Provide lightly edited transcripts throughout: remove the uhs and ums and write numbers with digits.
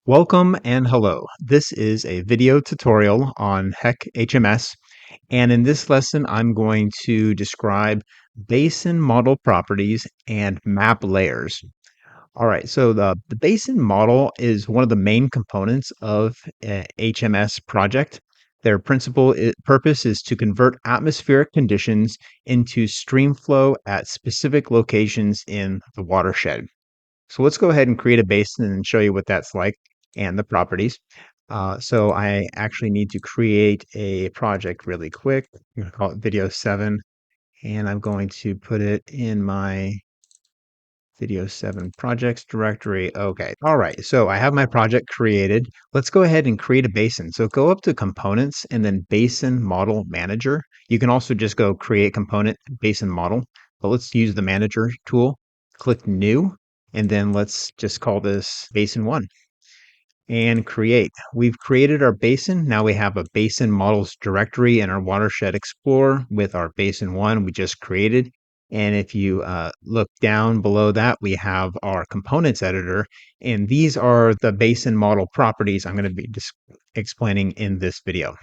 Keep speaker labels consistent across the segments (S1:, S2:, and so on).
S1: Welcome and hello. This is a video tutorial on HEC HMS, and in this lesson, I'm going to describe basin model properties and map layers. All right, so the basin model is one of the main components of a HMS project. Their purpose is to convert atmospheric conditions into stream flow at specific locations in the watershed. So let's go ahead and create a basin and show you what that's like and the properties. So I actually need to create a project really quick. I'm going to call it video 7, and I'm going to put it in my video 7 projects directory. Okay. All right. So I have my project created. Let's go ahead and create a basin. So go up to components and then basin model manager. You can also just go create component basin model, but let's use the manager tool. Click new, and then let's just call this basin 1 and create. We've created our basin. Now we have a basin models directory in our watershed explorer with our basin 1 we just created. And if you look down below that, we have our components editor. And these are the basin model properties I'm going to be explaining in this video.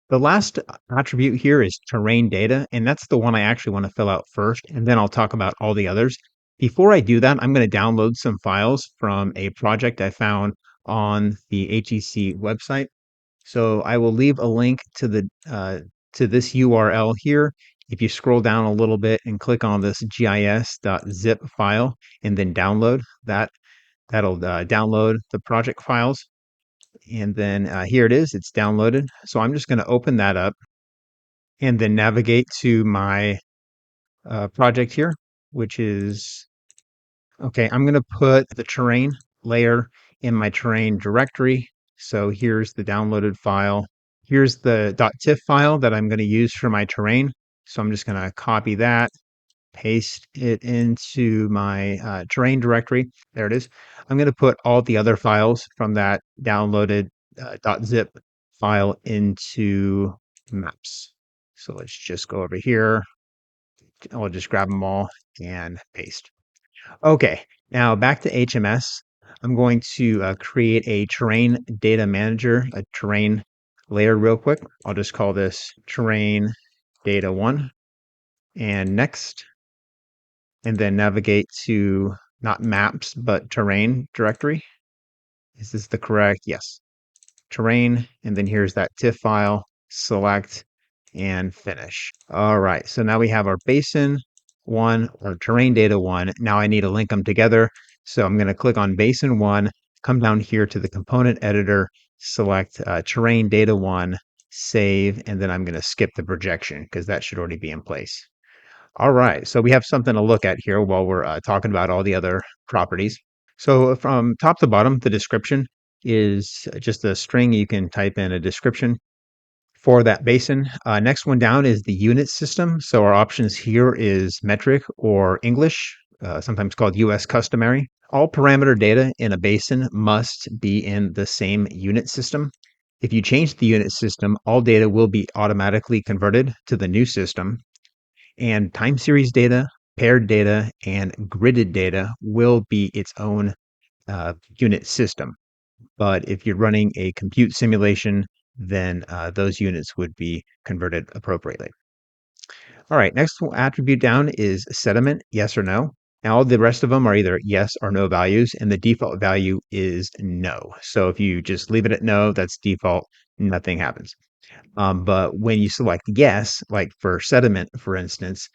S1: The last attribute here is terrain data, and that's the one I actually want to fill out first, and then I'll talk about all the others. Before I do that, I'm going to download some files from a project I found on the HEC website. So I will leave a link to this URL here. If you scroll down a little bit and click on this gis.zip file and then download that, that'll download the project files. And then here it is, it's downloaded. So I'm just going to open that up and then navigate to my project here, which is, okay, I'm going to put the terrain layer in my terrain directory. So here's the downloaded file. Here's the .tiff file that I'm going to use for my terrain. So I'm just going to copy that, paste it into my terrain directory. There it is. I'm going to put all the other files from that downloaded .zip file into maps. So let's just go over here. I'll just grab them all and paste. Okay, now back to HMS. I'm going to create a terrain data manager, a terrain layer real quick. I'll just call this terrain data 1 and next, and then navigate to not maps, but terrain directory. Is this the correct? Yes. Terrain, and then here's that TIFF file, select and finish. All right, so now we have our basin 1 or terrain data 1. Now I need to link them together. So I'm going to click on basin 1, come down here to the component editor, select terrain data 1, save, and then I'm going to skip the projection because that should already be in place. All right, so we have something to look at here while we're talking about all the other properties. So from top to bottom, the description is just a string. You can type in a description for that basin. Next one down is the unit system. So our options here is metric or English, sometimes called US customary. All parameter data in a basin must be in the same unit system. If you change the unit system, all data will be automatically converted to the new system. And time series data, paired data, and gridded data will be its own unit system. But if you're running a compute simulation, then those units would be converted appropriately. All right, next attribute down is sediment, yes or no. Now, all the rest of them are either yes or no values, and the default value is no. So if you just leave it at no, that's default, nothing happens. But when you select yes, like for sediment, for instance,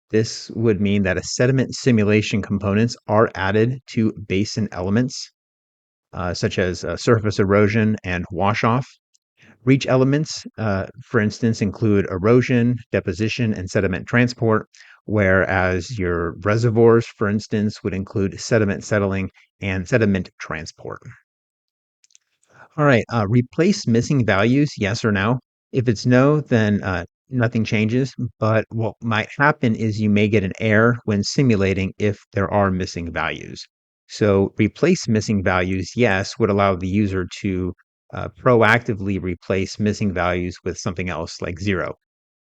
S1: this would mean that a sediment simulation components are added to basin elements, such as surface erosion and wash off. Reach elements, for instance, include erosion, deposition, and sediment transport, whereas your reservoirs, for instance, would include sediment settling and sediment transport. All right, replace missing values, yes or no. If it's no, then nothing changes. But what might happen is you may get an error when simulating if there are missing values. So replace missing values, yes, would allow the user to proactively replace missing values with something else like 0.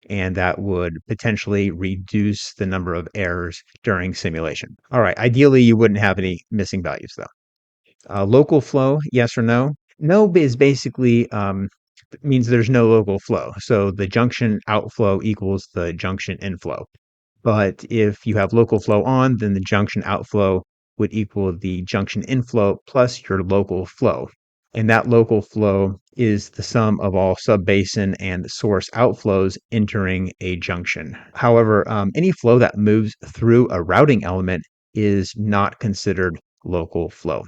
S1: And that would potentially reduce the number of errors during simulation. All right, ideally, you wouldn't have any missing values though. Local flow, yes or no. No is basically means there's no local flow. So the junction outflow equals the junction inflow. But if you have local flow on, then the junction outflow would equal the junction inflow plus your local flow. And that local flow is the sum of all subbasin and source outflows entering a junction. However, any flow that moves through a routing element is not considered local flow.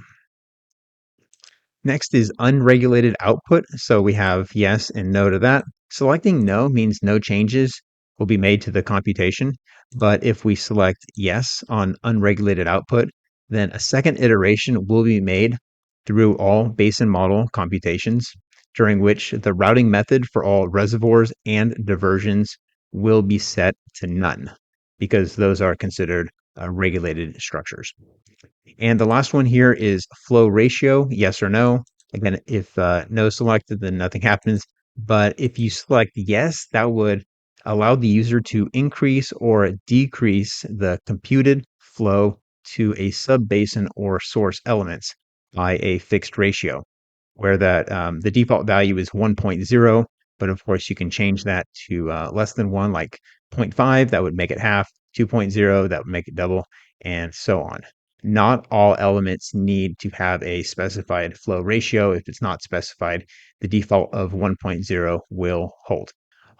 S1: Next is unregulated output. So we have yes and no to that. Selecting no means no changes will be made to the computation. But if we select yes on unregulated output, then a second iteration will be made through all Basin model computations, during which the routing method for all reservoirs and diversions will be set to none, because those are considered regulated structures. And the last one here is flow ratio, yes or no. Again, if no selected, then nothing happens. But if you select yes, that would allow the user to increase or decrease the computed flow to a subbasin or source elements by a fixed ratio, where that the default value is 1.0, but of course you can change that to less than 1, like 0.5, that would make it half, 2.0, that would make it double, and so on. Not all elements need to have a specified flow ratio. If it's not specified, the default of 1.0 will hold.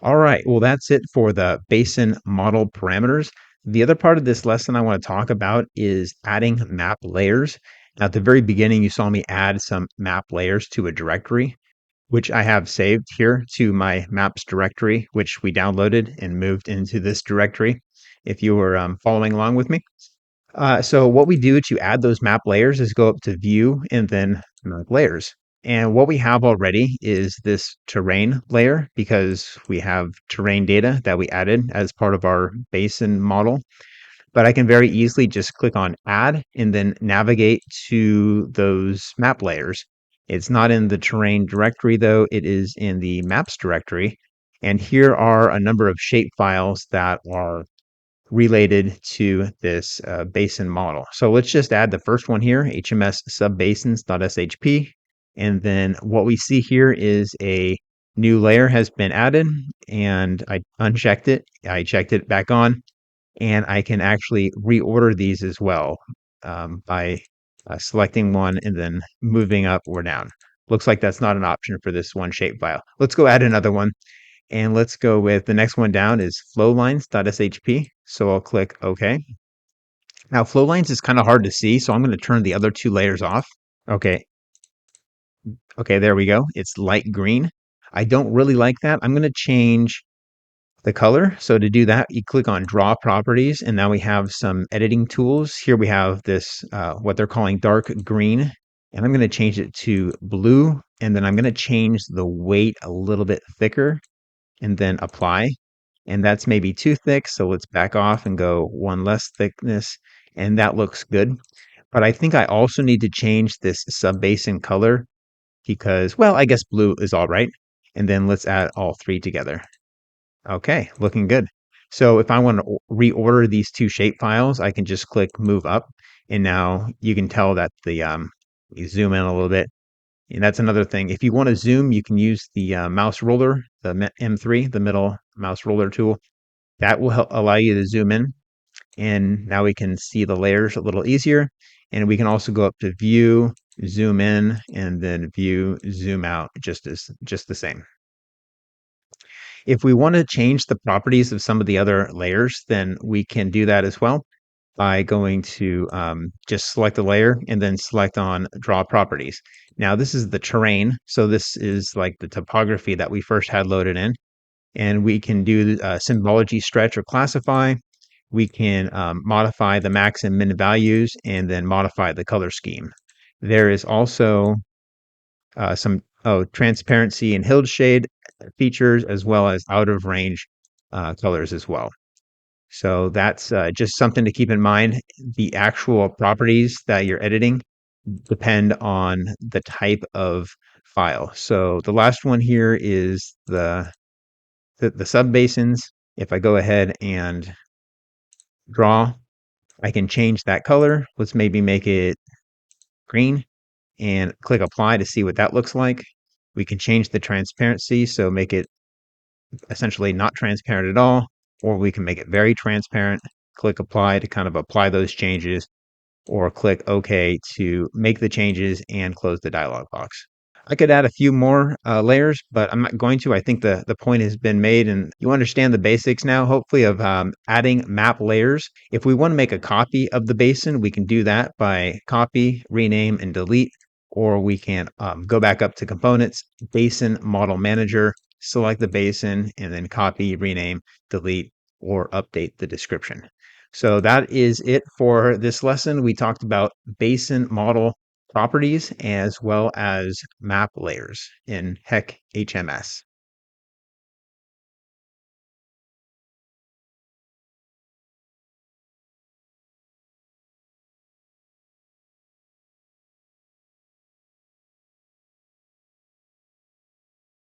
S1: All right, well, that's it for the Basin model parameters. The other part of this lesson I want to talk about is adding map layers. Now, at the very beginning, you saw me add some map layers to a directory, which I have saved here to my maps directory, which we downloaded and moved into this directory, if you were following along with me. So what we do to add those map layers is go up to view and then map layers. And what we have already is this terrain layer, because we have terrain data that we added as part of our Basin model. But I can very easily just click on add and then navigate to those map layers. It's not in the terrain directory though, it is in the maps directory. And here are a number of shape files that are related to this basin model. So let's just add the first one here, HMS subbasins.shp. And then what we see here is a new layer has been added, and I unchecked it. I checked it back on, and I can actually reorder these as well by selecting one and then moving up or down. Looks like that's not an option for this one shape file. Let's go add another one. And let's go with the next one down is flowlines.shp. So I'll click OK. Now flowlines is kind of hard to see, so I'm going to turn the other two layers off. Okay. Okay, there we go. It's light green. I don't really like that. I'm going to change the color. So to do that, you click on draw properties, and now we have some editing tools. Here we have this, what they're calling dark green, and I'm going to change it to blue, and then I'm going to change the weight a little bit thicker and then apply. And that's maybe too thick, so let's back off and go one less thickness, and that looks good. But I think I also need to change this subbasin color because, well, I guess blue is all right. And then let's add all three together. Okay, looking good. So if I want to reorder these two shape files, I can just click move up, and now you can tell that the you zoom in a little bit. And that's another thing. If you want to zoom, you can use the mouse roller, the M3, the middle mouse roller tool. That will help allow you to zoom in. And now we can see the layers a little easier. And we can also go up to view, zoom in, and then view, zoom out, just the same. If we want to change the properties of some of the other layers, then we can do that as well by going to just select the layer and then select on draw properties. Now this is the terrain, so this is like the topography that we first had loaded in, and we can do symbology stretch or classify. We can modify the max and min values and then modify the color scheme. There is also some transparency and hill shade features, as well as out of range colors as well. So that's just something to keep in mind. The actual properties that you're editing depend on the type of file. So the last one here is the subbasins. If I go ahead and draw, I can change that color. Let's maybe make it green. and click apply to see what that looks like. We can change the transparency, so make it essentially not transparent at all, or we can make it very transparent. Click apply to kind of apply those changes, or click OK to make the changes and close the dialog box. I could add a few more layers, but I'm not going to. I think the point has been made, and you understand the basics now, hopefully, of adding map layers. If we want to make a copy of the basin, we can do that by copy, rename, and delete, or we can go back up to Components, Basin Model Manager, select the basin, and then copy, rename, delete, or update the description. So that is it for this lesson. We talked about basin model properties as well as map layers in HEC HMS.